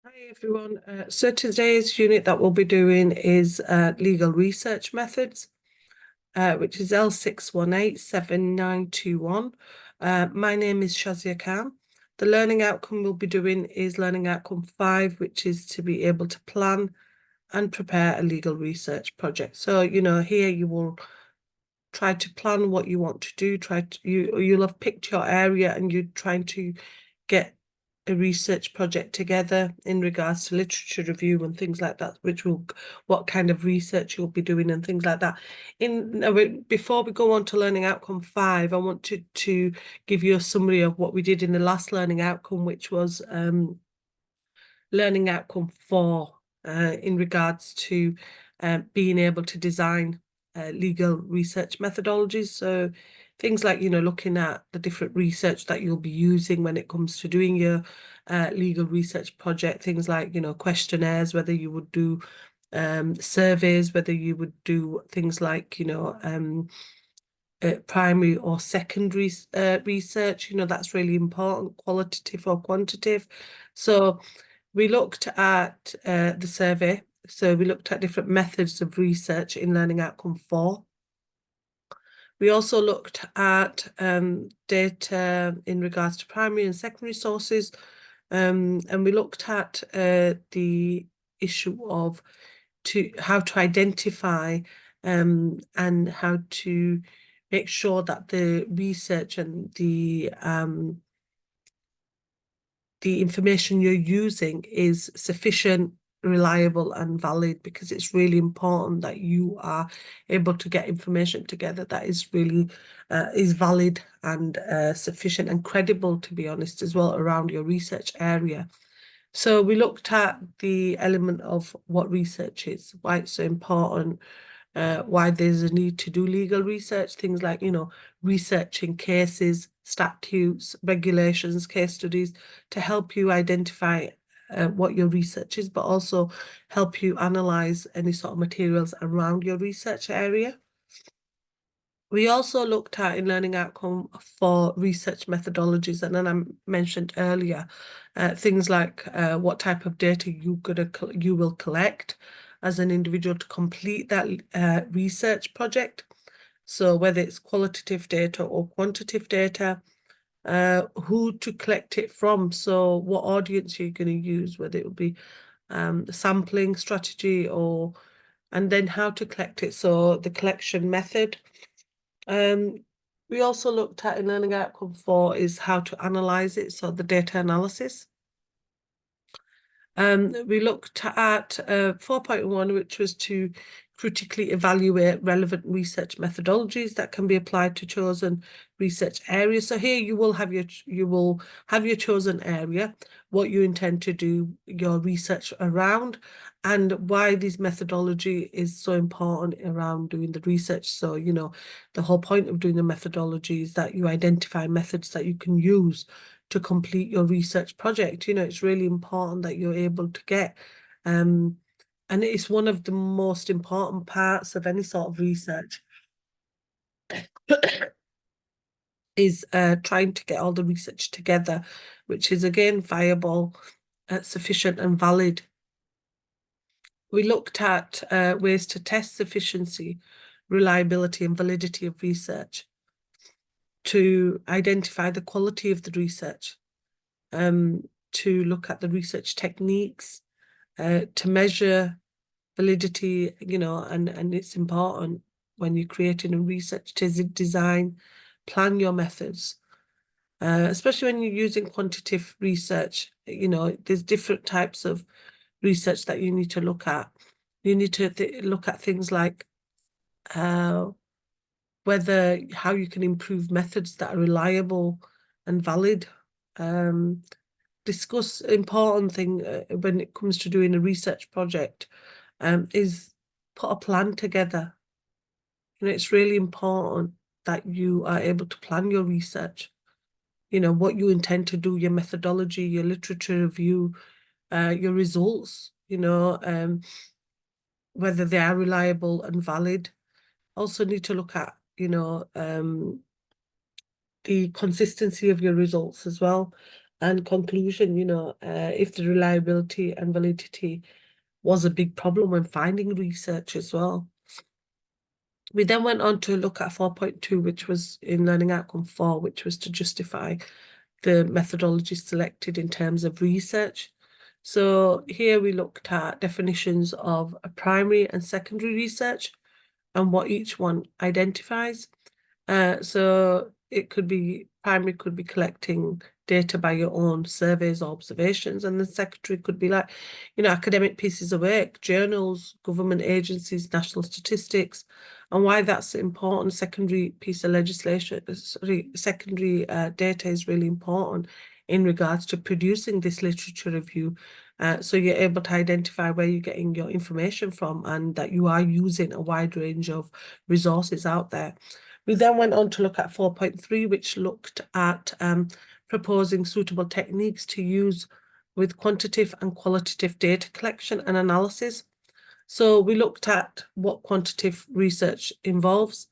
Hi everyone. So today's unit that we'll be doing is legal research methods, which is L6187921. My name is Shazia Khan. The learning outcome we'll be doing is learning outcome 5, which is to be able to plan and prepare a legal research project. So, here you will try to plan what you want to do. You'll have picked your area and you're trying to get a research project together in regards to literature review and things like that, what kind of research you'll be doing and things like that. Before we go on to learning outcome 5, I wanted to give you a summary of what we did in the last learning outcome, which was learning outcome 4 in regards to being able to design legal research methodologies. So things like, looking at the different research that you'll be using when it comes to doing your legal research project, things like, questionnaires, whether you would do surveys, whether you would do things like, primary or secondary research, that's really important, qualitative or quantitative. So we looked at the survey. So we looked at different methods of research in learning outcome 4. We also looked at data in regards to primary and secondary sources. And we looked at the issue of how to identify and how to make sure that the research and the information you're using is sufficient, reliable and valid, because it's really important that you are able to get information together that is really is valid and sufficient and credible, to be honest, as well, around your research area. So we looked at the element of what research is, why it's so important, why there's a need to do legal research, things like, researching cases, statutes, regulations, case studies, to help you identify what your research is, but also help you analyze any sort of materials around your research area. We also looked at, in learning outcome 4, research methodologies, and then I mentioned earlier things like what type of data you will collect as an individual to complete that research project. So whether it's qualitative data or quantitative data, who to collect it from. So what audience you're going to use, whether it will be the sampling strategy and then how to collect it. So the collection method. We also looked at, in learning outcome 4, is how to analyze it, so the data analysis. We looked at 4.1, which was to critically evaluate relevant research methodologies that can be applied to chosen research areas. So here you will have your chosen area, what you intend to do your research around, and why this methodology is so important around doing the research. So, the whole point of doing the methodology is that you identify methods that you can use to complete your research project. It's really important that you're able to get, and it's one of the most important parts of any sort of research is trying to get all the research together, which is again viable, sufficient and valid. We looked at ways to test sufficiency, reliability and validity of research, to identify the quality of the research, to look at the research techniques, to measure validity, and it's important when you're creating a research to design, plan your methods, especially when you're using quantitative research. There's different types of research that you need to look at. You need to look at things like how you can improve methods that are reliable and valid. Discuss important thing when it comes to doing a research project is put a plan together. It's really important that you are able to plan your research, what you intend to do, your methodology, your literature review, your results, whether they are reliable and valid. Also need to look at, the consistency of your results as well. and conclusion, if the reliability and validity was a big problem when finding research as well. We then went on to look at 4.2, which was in Learning Outcome 4, which was to justify the methodology selected in terms of research. So here we looked at definitions of a primary and secondary research and what each one identifies. So it could be, primary could be collecting data by your own surveys or observations, and the secondary could be like, academic pieces of work, journals, government agencies, national statistics. And why that's important, secondary piece of legislation, secondary data is really important in regards to producing this literature review. So you're able to identify where you're getting your information from and that you are using a wide range of resources out there. We then went on to look at 4.3, which looked at proposing suitable techniques to use with quantitative and qualitative data collection and analysis. So we looked at what quantitative research involves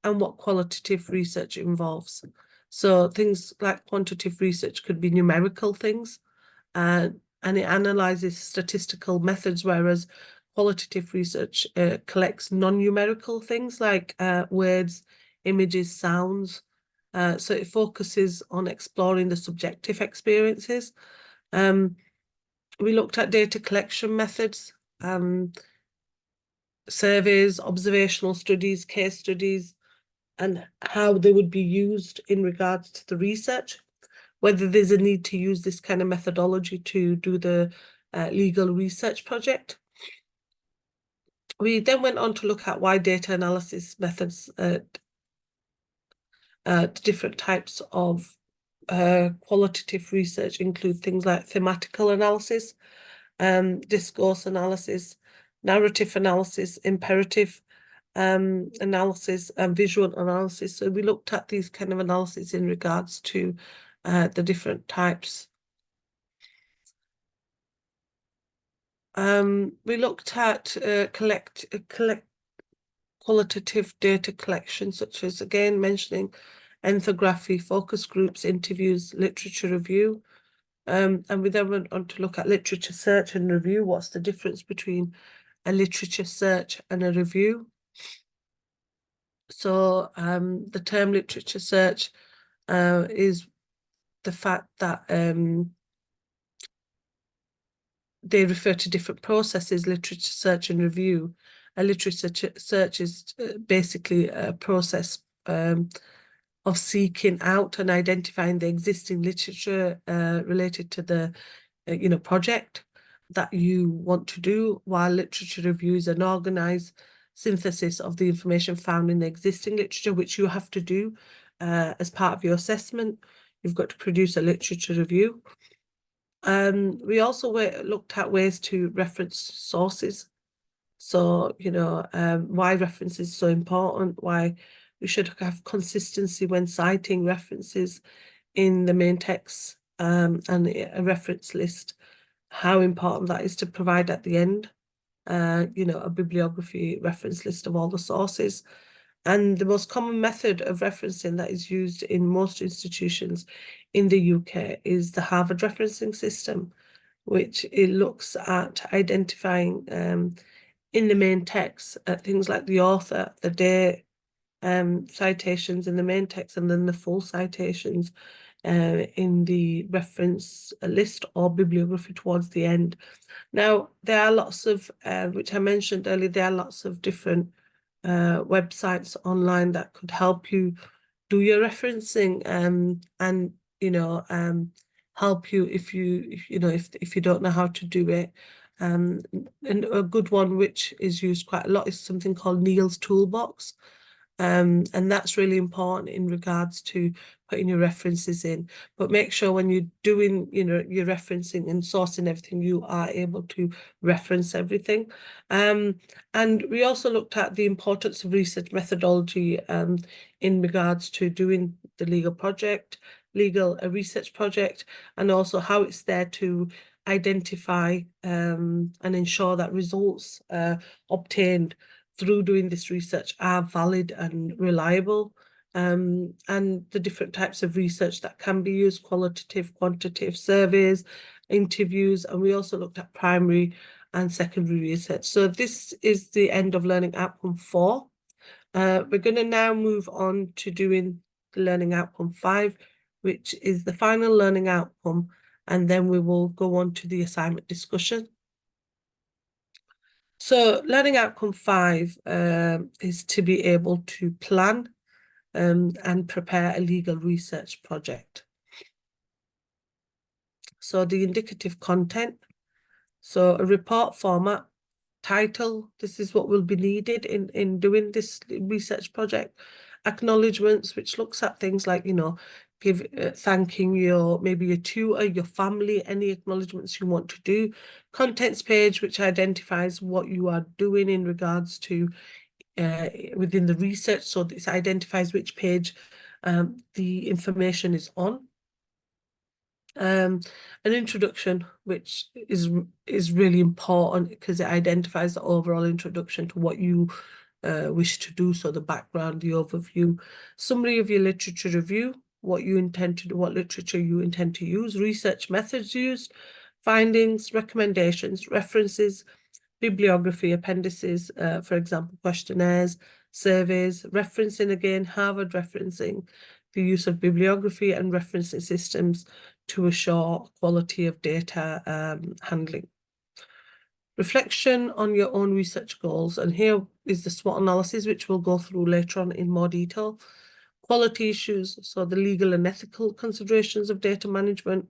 and what qualitative research involves. So things like quantitative research could be numerical things, and it analyzes statistical methods, whereas qualitative research collects non-numerical things like words, images, sounds. So it focuses on exploring the subjective experiences. We looked at data collection methods, surveys, observational studies, case studies, and how they would be used in regards to the research, whether there's a need to use this kind of methodology to do the legal research project. We then went on to look at why data analysis methods, different types of qualitative research include things like thematical analysis, discourse analysis, narrative analysis, imperative analysis, and visual analysis. So we looked at these kind of analysis in regards to the different types. We looked at qualitative data collection, such as, again, mentioning ethnography, focus groups, interviews, literature review. And we then went on to look at literature search and review. What's the difference between a literature search and a review? So the term literature search is the fact that they refer to different processes, literature search and review. A literature search is basically a process of seeking out and identifying the existing literature related to the project that you want to do, while literature review is an organised synthesis of the information found in the existing literature, which you have to do as part of your assessment. You've got to produce a literature review. We also looked at ways to reference sources. So, why reference is so important, why we should have consistency when citing references in the main text and a reference list, how important that is to provide at the end, a bibliography reference list of all the sources. And the most common method of referencing that is used in most institutions in the UK is the Harvard referencing system, which it looks at identifying in the main text things like the author, the date, citations in the main text, and then the full citations in the reference list or bibliography towards the end. Now, there are lots of, which I mentioned earlier, there are lots of different websites online that could help you do your referencing and help you if you don't know how to do it. And a good one which is used quite a lot is something called Neil's Toolbox. And that's really important in regards to putting your references in. But make sure when you're doing, your referencing and sourcing everything, you are able to reference everything. And we also looked at the importance of research methodology in regards to doing the legal research project, and also how it's there to identify and ensure that results obtained through doing this research are valid and reliable. and the different types of research that can be used, qualitative, quantitative surveys, interviews, and we also looked at primary and secondary research. So this is the end of learning outcome 4. We're going to now move on to doing the learning outcome 5, which is the final learning outcome, and then we will go on to the assignment discussion. So learning outcome 5 is to be able to plan and prepare a legal research project. So the indicative content, so a report format, title, this is what will be needed in doing this research project. Acknowledgements, which looks at things like, thanking maybe your tutor, your family, any acknowledgements you want to do. Contents page, which identifies what you are doing in regards to within the research. So this identifies which page the information is on. An introduction, which is really important because it identifies the overall introduction to what you wish to do. So the background, the overview, summary of your literature review, what you intend to do, what literature you intend to use, research methods used, findings, recommendations, references, bibliography, appendices, for example, questionnaires, surveys, referencing again, Harvard referencing, the use of bibliography and referencing systems to assure quality of data handling. Reflection on your own research goals, and here is the SWOT analysis, which we'll go through later on in more detail. Quality issues, so the legal and ethical considerations of data management.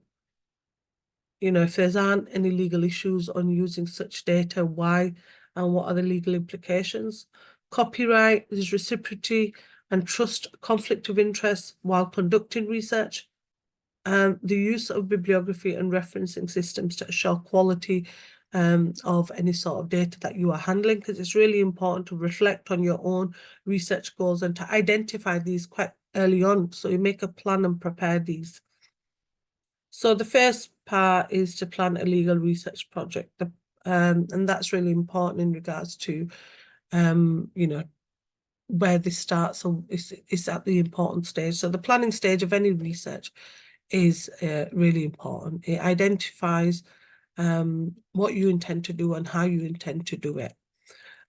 If there aren't any legal issues on using such data, why and what are the legal implications? Copyright, is reciprocity and trust, conflict of interest while conducting research. The use of bibliography and referencing systems to assure quality of any sort of data that you are handling, because it's really important to reflect on your own research goals and to identify these quite early on, so you make a plan and prepare these. So the first part is to plan a legal research project, and that's really important in regards to where this starts. So it's at the important stage. So the planning stage of any research is really important. It identifies what you intend to do and how you intend to do it.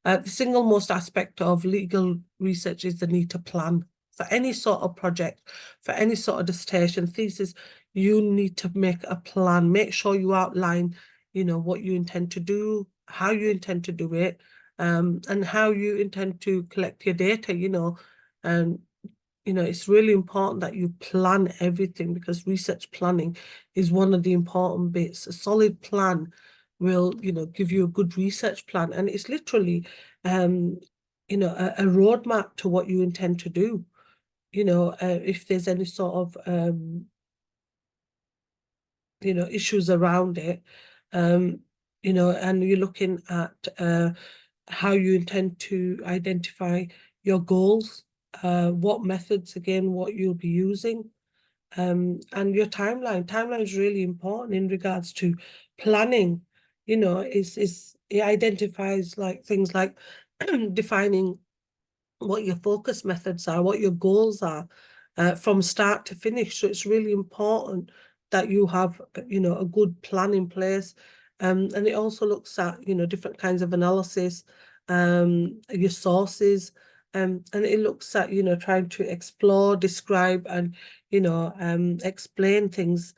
The single most aspect of legal research is the need to plan. For any sort of project, for any sort of dissertation, thesis, you need to make a plan. Make sure you outline, what you intend to do, how you intend to do it, and how you intend to collect your data, and it's really important that you plan everything, because research planning is one of the important bits. A solid plan will, give you a good research plan, and it's literally, a roadmap to what you intend to do. If there's any sort of, issues around it, and you're looking at how you intend to identify your goals, what methods, again, what you'll be using, and your timeline. Timeline is really important in regards to planning. It identifies like things like defining what your focus methods are, what your goals are, from start to finish. So it's really important that you have, a good plan in place. And it also looks at, different kinds of analysis, your sources, and it looks at, trying to explore, describe, and, explain things.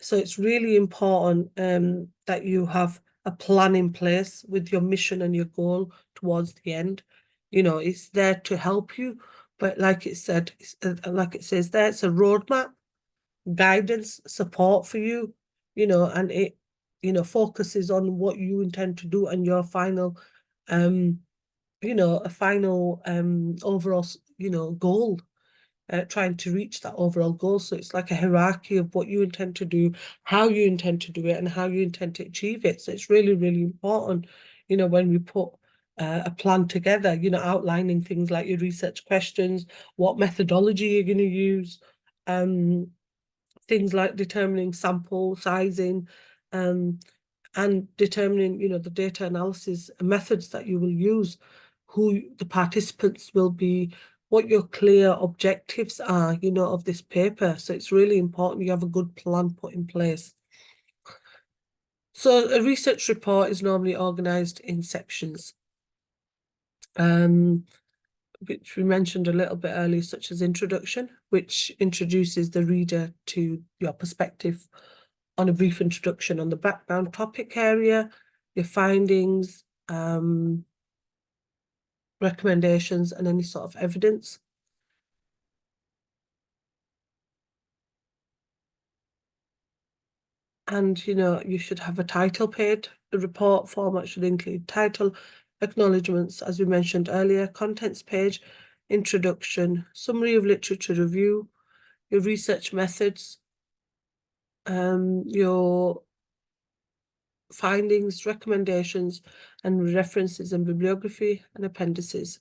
So it's really important that you have a plan in place with your mission and your goal towards the end. It's there to help you, but like it said, like it says there, it's a roadmap, guidance, support for you, and it, focuses on what you intend to do and your final, a final overall, goal, trying to reach that overall goal. So it's like a hierarchy of what you intend to do, how you intend to do it, and how you intend to achieve it. So it's really, really important, when we put a plan together, outlining things like your research questions, what methodology you're going to use, things like determining sample sizing, and determining, the data analysis methods that you will use, who the participants will be, what your clear objectives are, you know, of this paper. So it's really important you have a good plan put in place. So a research report is normally organised in sections, which we mentioned a little bit earlier, such as introduction, which introduces the reader to your perspective on a brief introduction on the background topic area, your findings, recommendations, and any sort of evidence. And, you know, you should have a title page. The report format should include title, acknowledgements, as we mentioned earlier, contents page, introduction, summary of literature review, your research methods, your findings, recommendations, and references and bibliography and appendices.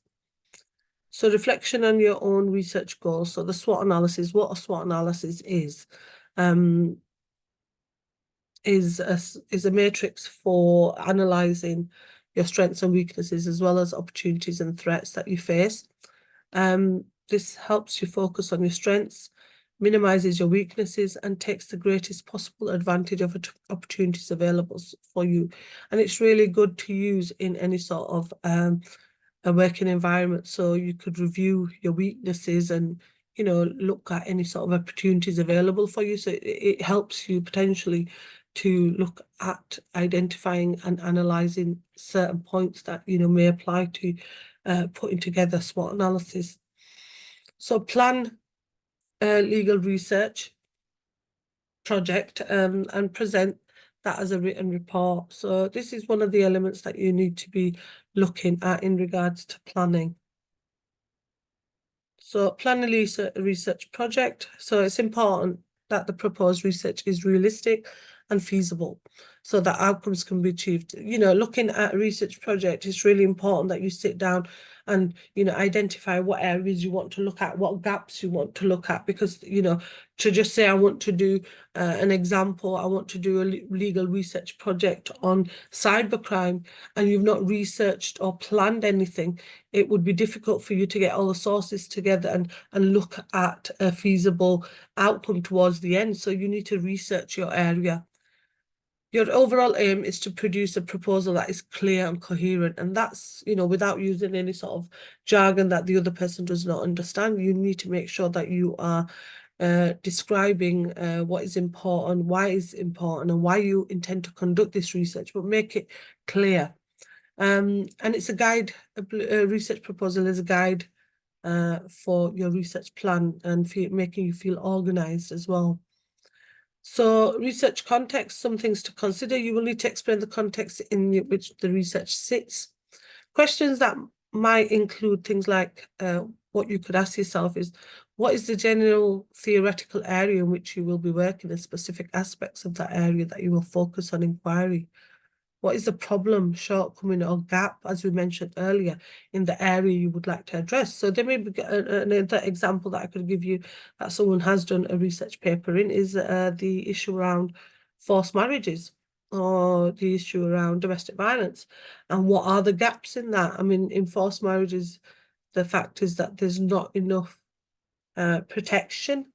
So reflection on your own research goals. So the SWOT analysis, what a SWOT analysis is a matrix for analysing your strengths and weaknesses, as well as opportunities and threats that you face. This helps you focus on your strengths, minimises your weaknesses, and takes the greatest possible advantage of opportunities available for you. And it's really good to use in any sort of a working environment. So you could review your weaknesses and, you know, look at any sort of opportunities available for you. So it helps you potentially to look at identifying and analysing certain points that, you know, may apply to putting together SWOT analysis. So plan legal research project and present that as a written report. So this is one of the elements that you need to be looking at in regards to planning. So plan a research project. So it's important that the proposed research is realistic and feasible so that outcomes can be achieved. You know, looking at a research project, it's really important that you sit down and, you know, identify what areas you want to look at, what gaps you want to look at, because, you know, to just say I want to do an example, I want to do a legal research project on cybercrime, and you've not researched or planned anything, it would be difficult for you to get all the sources together and look at a feasible outcome towards the end. So you need to research your area. Your overall aim is to produce a proposal that is clear and coherent, and that's, you know, without using any sort of jargon that the other person does not understand. You need to make sure that you are describing what is important, why it's important, and why you intend to conduct this research, but make it clear. And it's a guide, a research proposal is a guide for your research plan and making you feel organized as well. So research context, some things to consider. You will need to explain the context in which the research sits. Questions that might include things like what you could ask yourself is, what is the general theoretical area in which you will be working, and specific aspects of that area that you will focus on inquiry? What is the problem, shortcoming, or gap, as we mentioned earlier, in the area you would like to address? So there may be another example that I could give you that someone has done a research paper in is the issue around forced marriages, or the issue around domestic violence. And what are the gaps in that? I mean, in forced marriages, the fact is that there's not enough protection.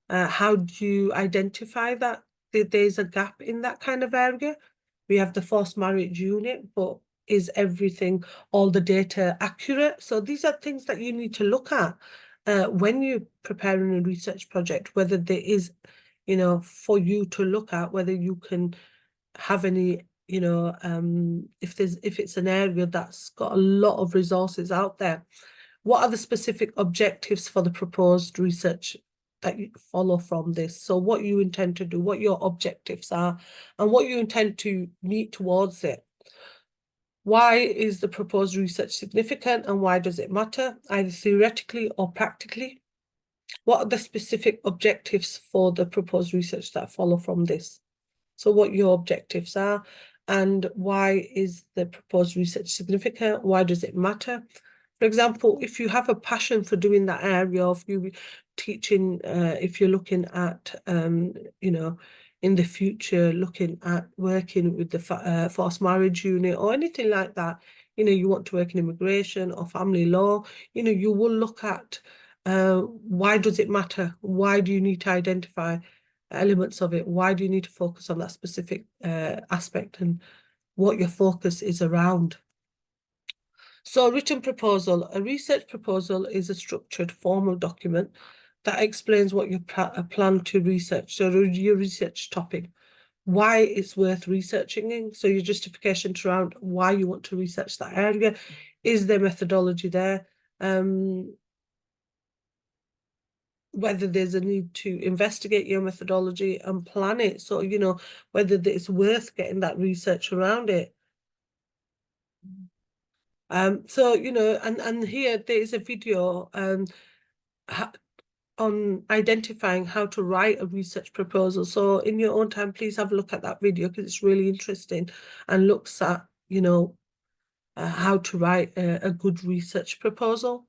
How do you identify that there's a gap in that kind of area? We have the forced marriage unit, but is everything, all the data accurate? So these are things that you need to look at when you're preparing a research project, whether there is, you know, for you to look at, whether you can have any, you know, if it's an area that's got a lot of resources out there. What are the specific objectives for the proposed research that you follow from this? So what you intend to do, what your objectives are, and what you intend to meet towards it. Why is the proposed research significant, and why does it matter, either theoretically or practically? What are the specific objectives for the proposed research that follow from this? So what your objectives are, and why is the proposed research significant? Why does it matter? For example, if you have a passion for doing that area, if you teaching, if you're looking at, you know, in the future, looking at working with the forced marriage unit or anything like that, you know, you want to work in immigration or family law, you know, you will look at why does it matter? Why do you need to identify elements of it? Why do you need to focus on that specific aspect and what your focus is around? So a written proposal, a research proposal is a structured formal document that explains what you plan to research. So your research topic, why it's worth researching, so your justification around why you want to research that area, is there methodology there, whether there's a need to investigate your methodology and plan it, so you know whether it's worth getting that research around it. So you know, and here there is a video on identifying how to write a research proposal. So in your own time, please have a look at that video because it's really interesting and looks at, you know, how to write a good research proposal.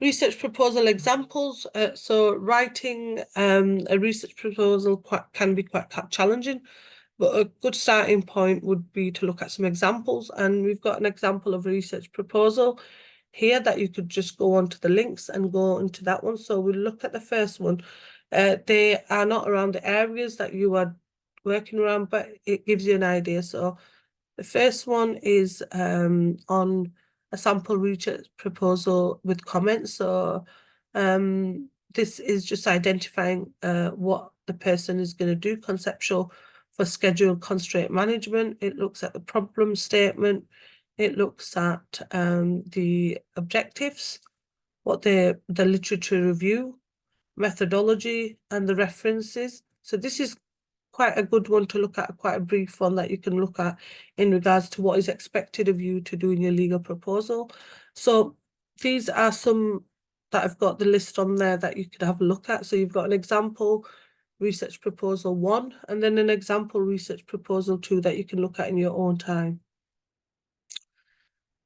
Research proposal examples. So writing a research proposal can be quite challenging, but a good starting point would be to look at some examples. And we've got an example of a research proposal here that you could just go onto the links and go into that one. So we'll look at the first one. They are not around the areas that you are working around, but it gives you an idea. So the first one is on a sample research proposal with comments. So this is just identifying what the person is going to do, conceptual for schedule constraint management. It looks at the problem statement. It looks at the objectives, what the literature review, methodology, and the references. So this is quite a good one to look at, quite a brief one that you can look at in regards to what is expected of you to do in your legal proposal. So these are some that I've got the list on there that you could have a look at. So you've got an example research proposal 1, and then an example research proposal 2 that you can look at in your own time.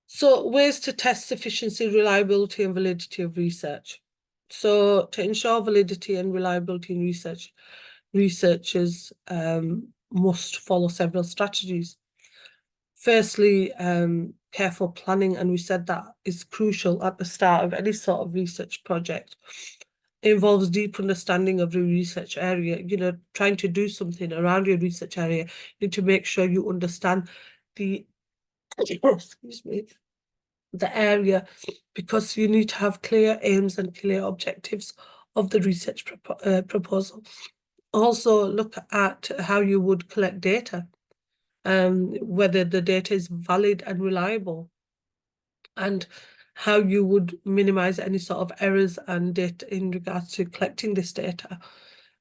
So ways to test sufficiency, reliability, and validity of research. So to ensure validity and reliability in research, researchers must follow several strategies. Firstly, careful planning, and we said that is crucial at the start of any sort of research project. It involves deep understanding of the research area, you know, trying to do something around your research area. You need to make sure you understand the, excuse me, the area, because you need to have clear aims and clear objectives of the research proposal. Also look at how you would collect data, whether the data is valid and reliable, and how you would minimize any sort of errors and data in regards to collecting this data.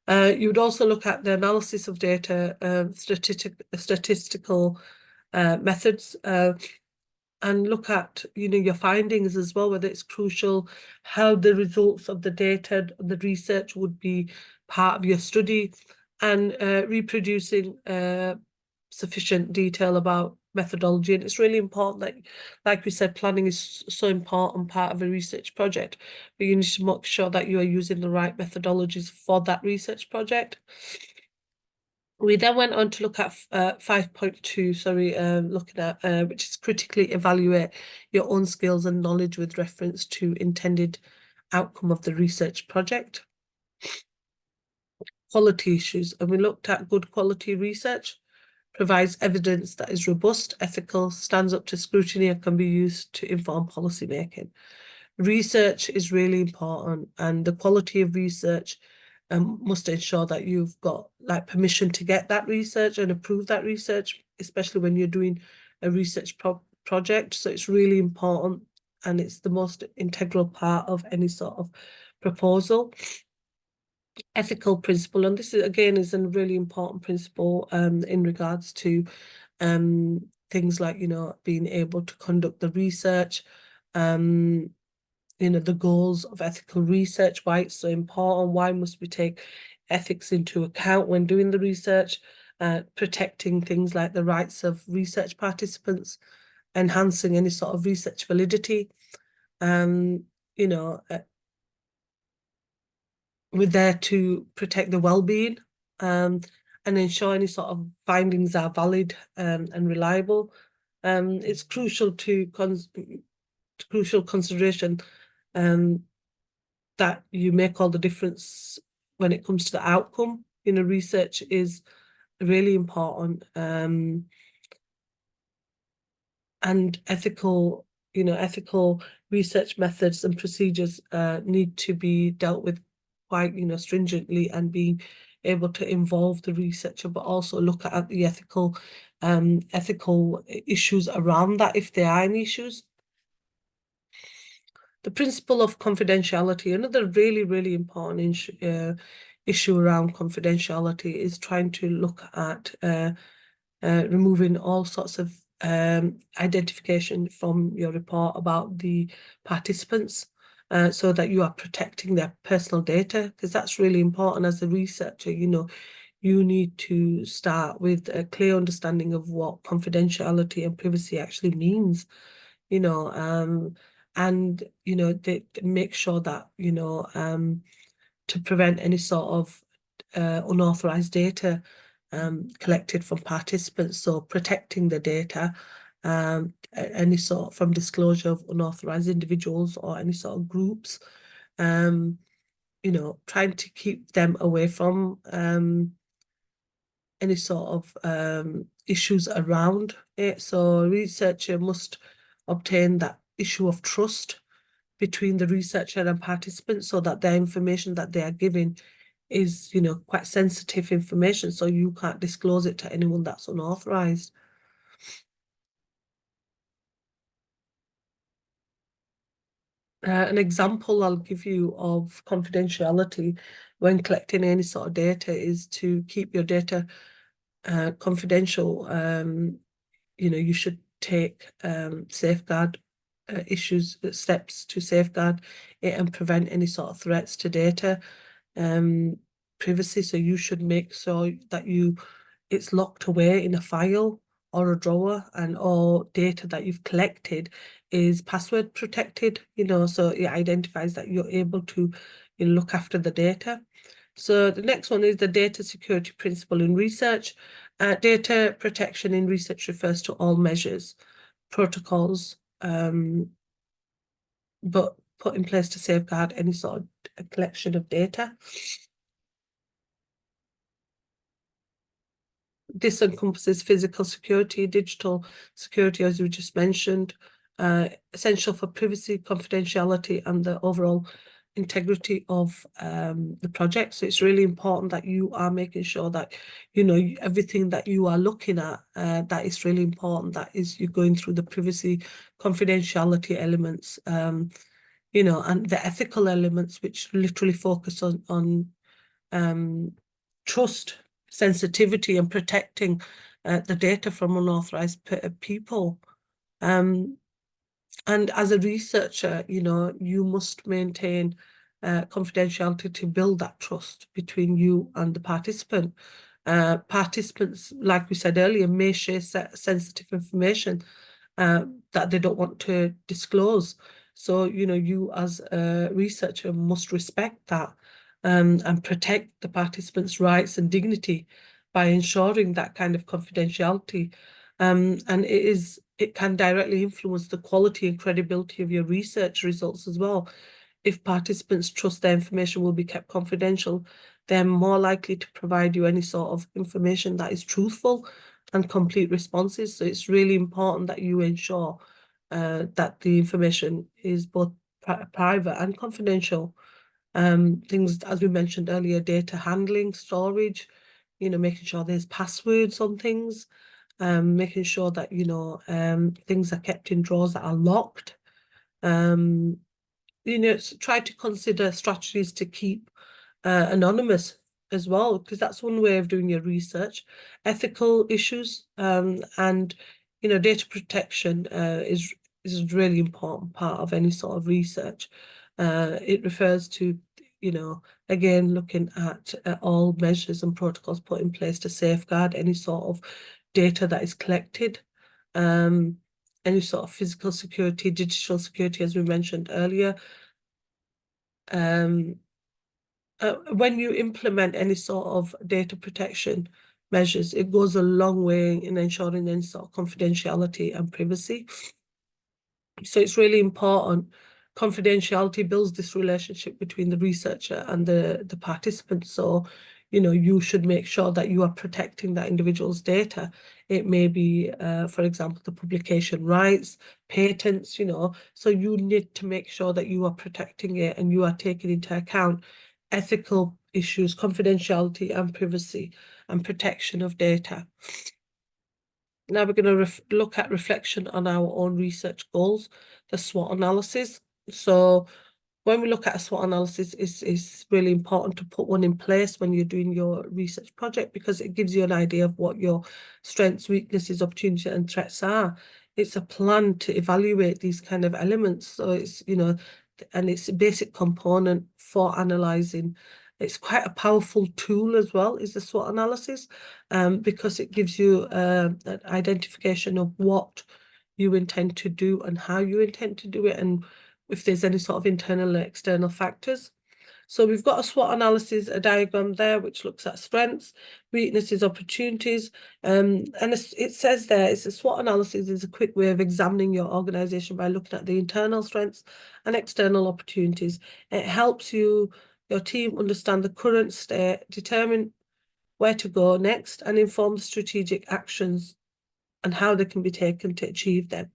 You would also look at the analysis of data, statistical methods, and look at, you know, your findings as well, whether it's crucial, how the results of the data, the research would be part of your study, and reproducing sufficient detail about methodology. And it's really important that, like we said, planning is so important part of a research project, but you need to make sure that you are using the right methodologies for that research project. We then went on to look at 5.2, looking at which is critically evaluate your own skills and knowledge with reference to intended outcome of the research project. Quality issues, and we looked at good quality research provides evidence that is robust, ethical, stands up to scrutiny, and can be used to inform policy making. Research is really important, and the quality of research must ensure that you've got like permission to get that research and approve that research, especially when you're doing a research project. So it's really important, and it's the most integral part of any sort of proposal. Ethical principle, and this is again is a really important principle in regards to things like, you know, being able to conduct the research, you know, the goals of ethical research, why it's so important, why must we take ethics into account when doing the research, protecting things like the rights of research participants, enhancing any sort of research validity. You know, we're there to protect the well-being, and and ensure any sort of findings are valid and reliable. It's crucial crucial consideration that you make all the difference when it comes to the outcome. Research is really important, and ethical research methods and procedures need to be dealt with quite stringently, and being able to involve the researcher, but also look at the ethical issues around that, if there are any issues. The principle of confidentiality, another really, really important issue around confidentiality, is trying to look at removing all sorts of identification from your report about the participants, so that you are protecting their personal data, because that's really important. As a researcher, you need to start with a clear understanding of what confidentiality and privacy actually means, and they make sure that to prevent any sort of unauthorized data collected from participants, so protecting the data, any sort from disclosure of unauthorized individuals or any sort of groups, trying to keep them away from any sort of issues around it. So a researcher must obtain that issue of trust between the researcher and participants, so that the information that they are giving is, quite sensitive information, so you can't disclose it to anyone that's unauthorized. An example I'll give you of confidentiality when collecting any sort of data is to keep your data confidential. You should take safeguard steps to safeguard it and prevent any sort of threats to data privacy. So you should make sure that it's locked away in a file or a drawer, and all data that you've collected is password protected, so it identifies that you're able to look after the data. So the next one is the data security principle in research. Data protection in research refers to all measures, protocols, but put in place to safeguard any sort of collection of data. This encompasses physical security, digital security, as we just mentioned, essential for privacy, confidentiality, and the overall integrity of the project. So it's really important that you are making sure that everything that you are looking at, that is really important, that is you're going through the privacy, confidentiality elements, and the ethical elements, which literally focus on trust, sensitivity, and protecting the data from unauthorized people. And as a researcher, you must maintain confidentiality to build that trust between you and the participant. Participants, like we said earlier, may share sensitive information that they don't want to disclose. So, you as a researcher must respect that and protect the participants' rights and dignity by ensuring that kind of confidentiality. And it can directly influence the quality and credibility of your research results as well. If participants trust their information will be kept confidential, they're more likely to provide you any sort of information that is truthful and complete responses. So it's really important that you ensure that the information is both private and confidential. Things, as we mentioned earlier, data handling, storage, making sure there's passwords on things, making sure that, things are kept in drawers that are locked. Try to consider strategies to keep anonymous as well, because that's one way of doing your research. Ethical issues and data protection is a really important part of any sort of research. It refers to again looking at all measures and protocols put in place to safeguard any sort of data that is collected, any sort of physical security, digital security, as we mentioned earlier. When you implement any sort of data protection, measures. It goes a long way in ensuring then sort of confidentiality and privacy. So it's really important. Confidentiality builds this relationship between the researcher and the participant. So, you know, you should make sure that you are protecting that individual's data. It may be, for example, the publication rights, patents, you know, so you need to make sure that you are protecting it and you are taking into account ethical issues, confidentiality and privacy and protection of data. Now we're going to look at reflection on our own research goals, the SWOT analysis. So when we look at a SWOT analysis, it's really important to put one in place when you're doing your research project, because it gives you an idea of what your strengths, weaknesses, opportunities and threats are. It's a plan to evaluate these kind of elements. So it's, you know, and it's a basic component for analysing. It's quite a powerful tool as well, is the SWOT analysis, because it gives you an identification of what you intend to do and how you intend to do it, and if there's any sort of internal and external factors. So we've got a SWOT analysis, a diagram there, which looks at strengths, weaknesses, opportunities. And it says there, it's a SWOT analysis is a quick way of examining your organization by looking at the internal strengths and external opportunities. It helps your team understand the current state, determine where to go next, and inform the strategic actions and how they can be taken to achieve them.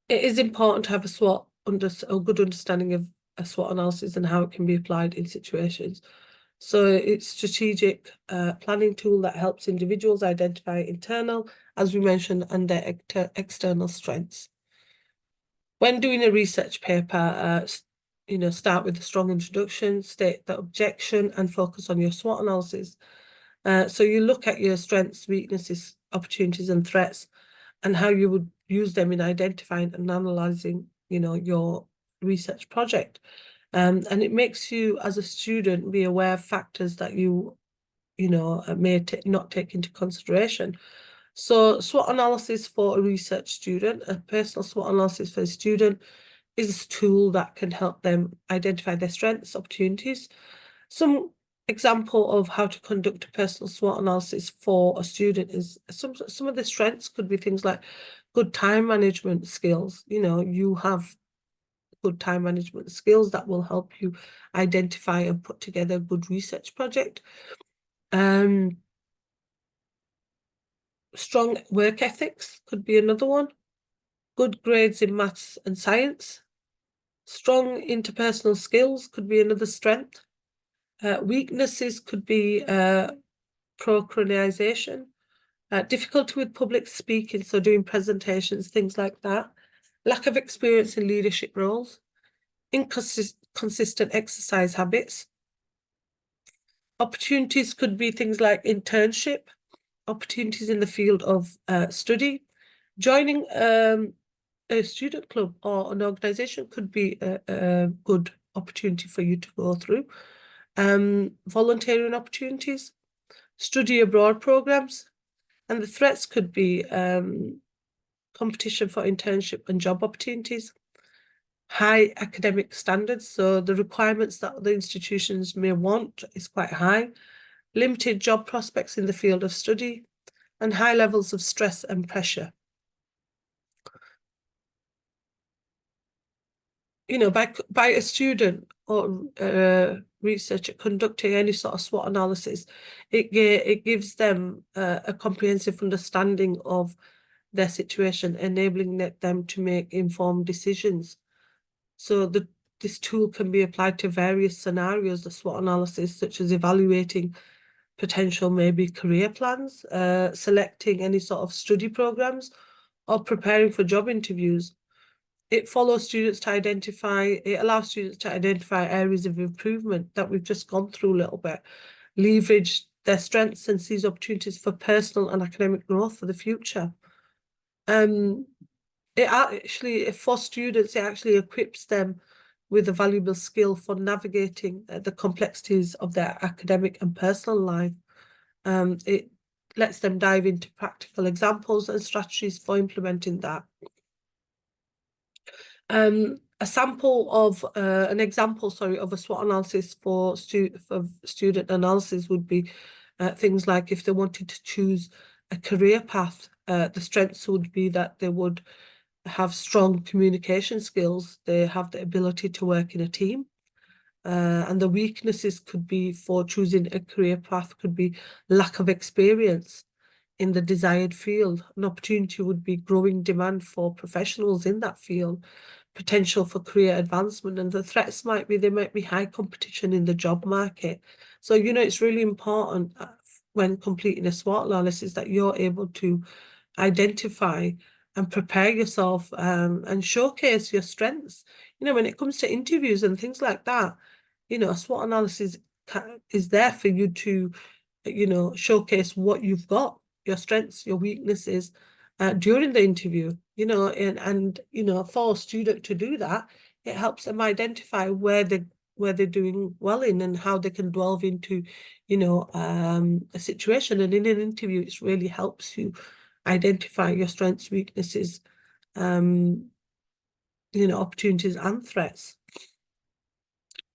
It is important to have a SWOT a good understanding of a SWOT analysis and how it can be applied in situations. So it's strategic planning tool that helps individuals identify internal, as we mentioned, and their external strengths. When doing a research paper, you know, start with a strong introduction, state the objection, and focus on your SWOT analysis. So you look at your strengths, weaknesses, opportunities, and threats, and how you would use them in identifying and analysing, you know, your research project. And it makes you, as a student, be aware of factors that you know, may not take into consideration. So SWOT analysis for a research student, a personal SWOT analysis for a student, is a tool that can help them identify their strengths, opportunities. Some example of how to conduct a personal SWOT analysis for a student is some of the strengths could be things like good time management skills. You know, you have good time management skills that will help you identify and put together a good research project. Strong work ethics could be another one. Good grades in maths and science. Strong interpersonal skills could be another strength. Weaknesses could be procrastination, difficulty with public speaking, so doing presentations, things like that. Lack of experience in leadership roles. Inconsistent exercise habits. Opportunities could be things like internship, opportunities in the field of study. Joining a student club or an organisation could be a good opportunity for you to go through. Volunteering opportunities, study abroad programs, and the threats could be competition for internship and job opportunities, high academic standards, so the requirements that the institutions may want is quite high, limited job prospects in the field of study, and high levels of stress and pressure. You know, by a student or researcher conducting any sort of SWOT analysis, it gives them a comprehensive understanding of their situation, enabling them to make informed decisions. So this tool can be applied to various scenarios of SWOT analysis, such as evaluating potential maybe career plans, selecting any sort of study programs, or preparing for job interviews. It allows students to identify areas of improvement that we've just gone through a little bit, leverage their strengths and seize opportunities for personal and academic growth for the future. It actually, for students, it actually equips them with a valuable skill for navigating the complexities of their academic and personal life. It lets them dive into practical examples and strategies for implementing that. a sample of an example, sorry, of a SWOT analysis for student analysis would be things like if they wanted to choose a career path, the strengths would be that they would have strong communication skills, they have the ability to work in a team, and the weaknesses could be for choosing a career path could be lack of experience in the desired field. An opportunity would be growing demand for professionals in that field, potential for career advancement, and the threats might be there might be high competition in the job market. So, you know, it's really important when completing a SWOT analysis that you're able to identify and prepare yourself and showcase your strengths. You know, when it comes to interviews and things like that, you know, a SWOT analysis is there for you to, you know, showcase what you've got, your strengths, your weaknesses during the interview, you know, and you know, for a student to do that, it helps them identify where they're doing well in and how they can delve into, you know, a situation. And in an interview, it really helps you identify your strengths, weaknesses, you know, opportunities and threats.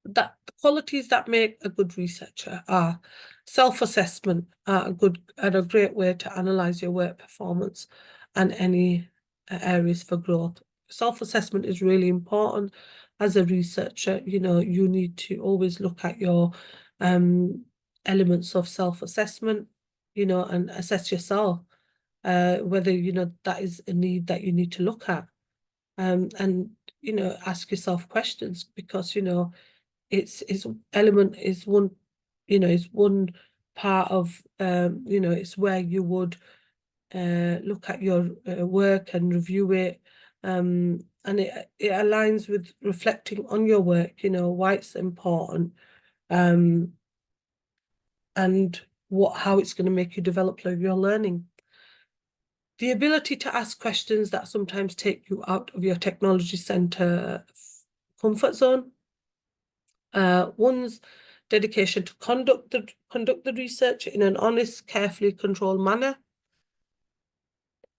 That the qualities that make a good researcher are self-assessment, a great way to analyze your work performance and any areas for growth. Self-assessment is really important as a researcher. You know, you need to always look at your elements of self-assessment, you know, and assess yourself, whether, you know, that is a need that you need to look at, and, you know, ask yourself questions, because, you know, it's element is one, you know, is one part of, you know, it's where you would look at your work and review it, and it aligns with reflecting on your work, you know, why it's important, and how it's going to make you develop your learning. The ability to ask questions that sometimes take you out of your technology center comfort zone. One's dedication to conduct the research in an honest, carefully controlled manner.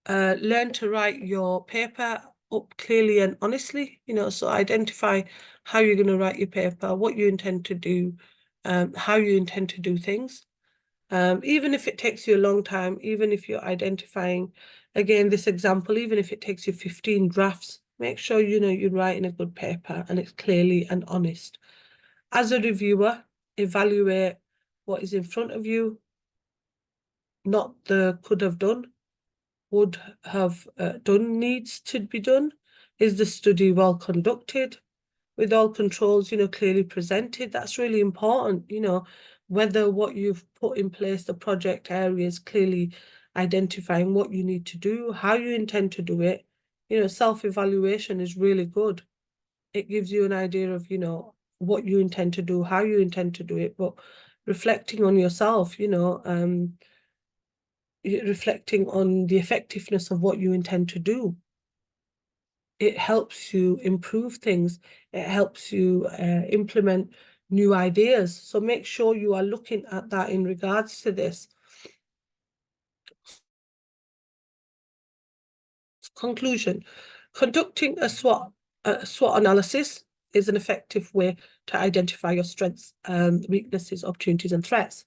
Learn to write your paper up clearly and honestly, you know, so identify how you're going to write your paper, what you intend to do, how you intend to do things. Even if it takes you a long time, even if you're identifying, again, this example, even if it takes you 15 drafts, make sure, you know, you're writing a good paper and it's clearly and honest. As a reviewer, evaluate what is in front of you, not the could have done, would have done, needs to be done. Is the study well conducted, with all controls, you know, clearly presented? That's really important, you know, whether what you've put in place, the project areas, clearly identifying what you need to do, how you intend to do it. You know, self-evaluation is really good. It gives you an idea of, you know, what you intend to do, how you intend to do it, but reflecting on yourself, you know, reflecting on the effectiveness of what you intend to do. It helps you improve things. It helps you implement new ideas. So make sure you are looking at that in regards to this. Conclusion: conducting a SWOT analysis is an effective way to identify your strengths, weaknesses, opportunities, and threats.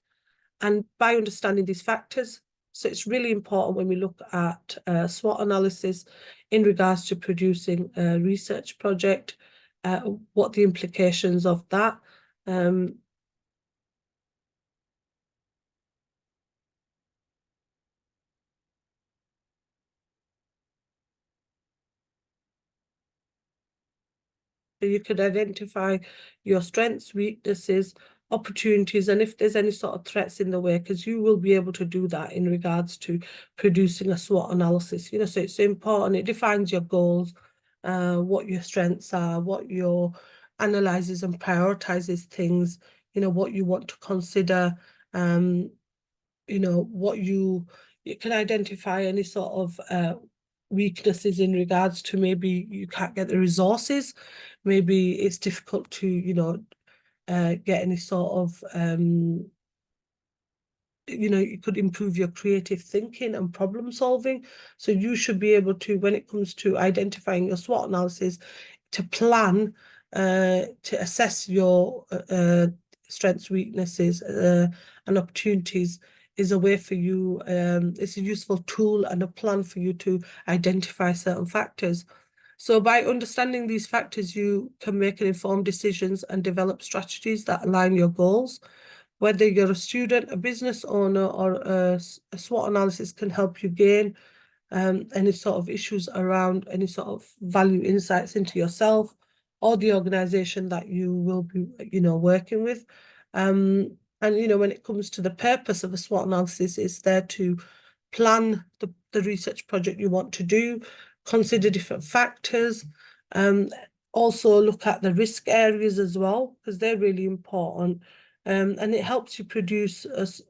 And by understanding these factors, so it's really important when we look at SWOT analysis in regards to producing a research project, what the implications of that. You could identify your strengths, weaknesses, opportunities, and if there's any sort of threats in the way, because you will be able to do that in regards to producing a SWOT analysis. You know, so it's important. It defines your goals, what your strengths are, what your analyzes and prioritizes things, you know, what you want to consider, you know, what you can identify any sort of weaknesses in regards to maybe you can't get the resources, maybe it's difficult to, you know, get any sort of, you know, you could improve your creative thinking and problem solving. So you should be able to, when it comes to identifying your SWOT analysis, to plan, to assess your strengths, weaknesses, and opportunities is a way for you, it's a useful tool and a plan for you to identify certain factors. So by understanding these factors, you can make informed decisions and develop strategies that align your goals. Whether you're a student, a business owner, or a SWOT analysis can help you gain any sort of issues around any sort of value insights into yourself or the organization that you will be, working with. And, when it comes to the purpose of a SWOT analysis, it's there to plan the research project you want to do, consider different factors, also look at the risk areas as well, because they're really important. And it helps you produce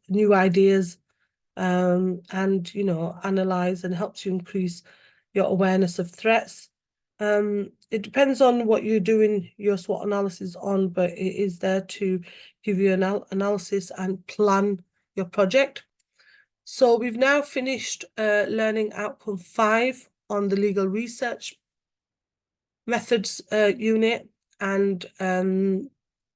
new ideas, and analyze, and helps you increase your awareness of threats. It depends on what you're doing your SWOT analysis on, but it is there to give you an analysis and plan your project. So we've now finished learning outcome 5 on the legal research methods unit, and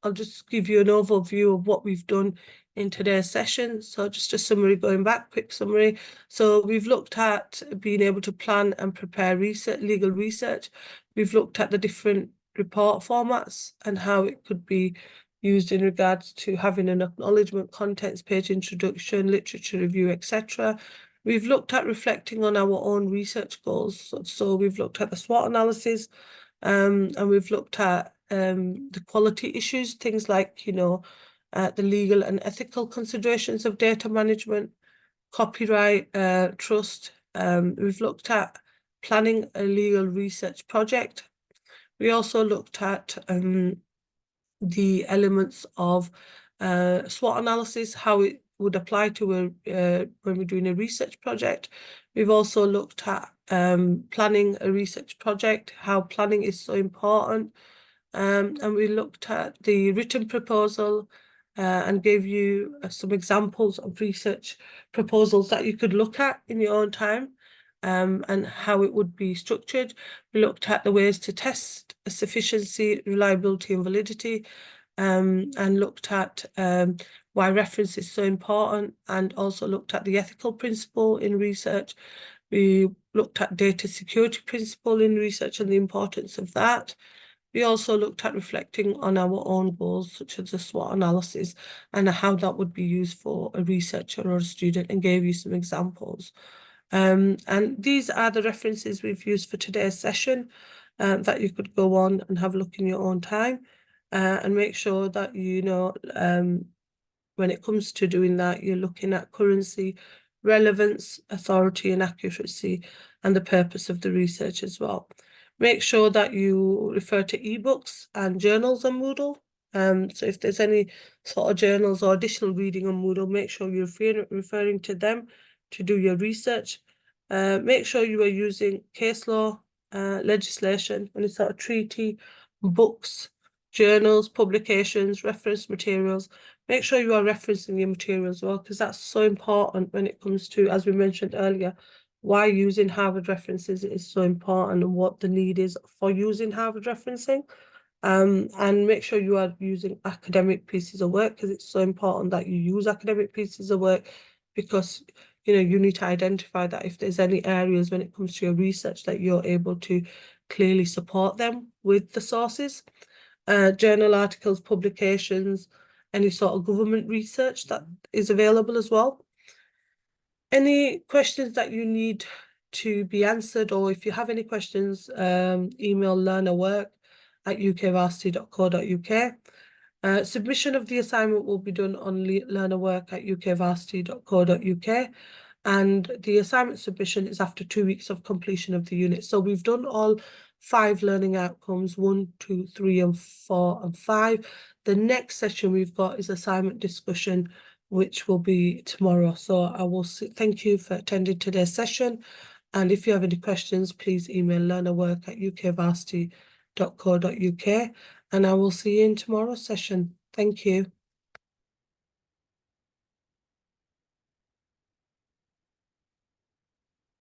I'll just give you an overview of what we've done in today's session. So just a summary, going back, quick summary. So we've looked at being able to plan and prepare legal research. We've looked at the different report formats and how it could be used in regards to having an acknowledgement, contents page, introduction, literature review, etc. We've looked at reflecting on our own research goals. So we've looked at the SWOT analysis, and we've looked at the quality issues, things like, the legal and ethical considerations of data management, copyright, trust. We've looked at planning a legal research project. We also looked at the elements of SWOT analysis, how it would apply to when we're doing a research project. We've also looked at planning a research project, how planning is so important. And we looked at the written proposal and gave you some examples of research proposals that you could look at in your own time, and how it would be structured. We looked at the ways to test sufficiency, reliability, and validity, and looked at why reference is so important, and also looked at the ethical principle in research. We looked at data security principle in research and the importance of that. We also looked at reflecting on our own goals, such as the SWOT analysis, and how that would be used for a researcher or a student, and gave you some examples. And these are the references we've used for today's session, that you could go on and have a look in your own time, and make sure that, when it comes to doing that, you're looking at currency, relevance, authority, and accuracy, and the purpose of the research as well. Make sure that you refer to ebooks and journals on Moodle. So if there's any sort of journals or additional reading on Moodle, make sure you're referring to them to do your research. Make sure you are using case law, legislation, any sort of treaty, books, journals, publications, reference materials. Make sure you are referencing your material as well, because that's so important when it comes to, as we mentioned earlier, why using Harvard references is so important, and what the need is for using Harvard referencing. And make sure you are using academic pieces of work, because it's so important that you use academic pieces of work, because you need to identify that if there's any areas when it comes to your research that you're able to clearly support them with the sources. Journal articles, publications, any sort of government research that is available as well. Any questions that you need to be answered, or if you have any questions, email learnerwork@ukvarsity.co.uk. Submission of the assignment will be done on learnerwork@ukvarsity.co.uk, and the assignment submission is after 2 weeks of completion of the unit. So we've done all 5 learning outcomes, 1, 2, 3, and 4, and 5. The next session we've got is assignment discussion, which will be tomorrow. So I will thank you for attending today's session. And if you have any questions, please email learnerwork@ukvarsity.co.uk, and I will see you in tomorrow's session. Thank you.